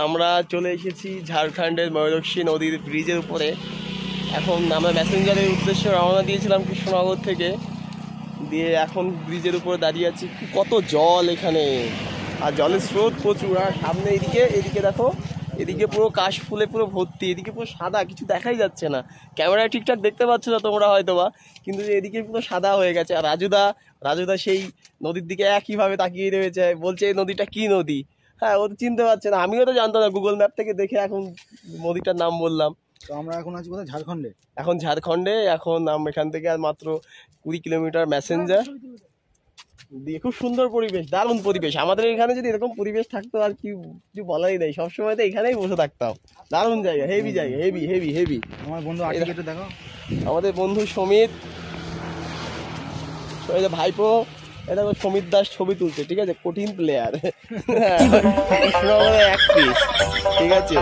আমরা চলে এসেছি ঝাড়খণ্ডের ময়ূরক্ষী নদীর ব্রিজের উপরে। এখন আমরা ম্যাসেঞ্জারের উদ্দেশ্যে রওনা দিয়েছিলাম কৃষ্ণনগর থেকে, দিয়ে এখন ব্রিজের উপরে দাঁড়িয়ে আছি। কত জল এখানে, আর জলের স্রোত প্রচুর। আর সামনে এদিকে দেখো, এদিকে পুরো কাশ ফুলে পুরো ভর্তি, এদিকে পুরো সাদা, কিছু দেখাই যাচ্ছে না। ক্যামেরায় ঠিকঠাক দেখতে পাচ্ছ না তোমরা হয়তো বা, কিন্তু এদিকে পুরো সাদা হয়ে গেছে। আর রাজুদা সেই নদীর দিকে একইভাবে তাকিয়ে রয়েছে, বলছে এই নদীটা কি নদী। হ্যাঁ, ও তো চিনতে পারছে না, আমিও তো জানতাম না, গুগল ম্যাপ থেকে দেখে এখন নদীটার নাম বললাম। তো আমরা এখন আছি কোথায়? ঝাড়খণ্ডে। এখন এখান থেকে আর মাত্র 20 কিলোমিটার ম্যাসেঞ্জার দিয়ে। খুব সুন্দর পরিবেশ, দারুণ পরিবেশ। আমাদের এখানে যদি এরকম পরিবেশ থাকতো আর কি, কিছু বলাই নেই, সবসময় তো এখানেই বসে থাকতাম। দারুণ জায়গা, হেভি জায়গা, হেভি হেভি হেভি। আমার বন্ধু আটিকে একটু দেখো। আমাদের বন্ধু সমিত, এই যে ভাইপো, এটা সমিত দাস ছবি তুলছে, ঠিক আছে, কঠিন প্লেয়ার, এক পিস, ঠিক আছে।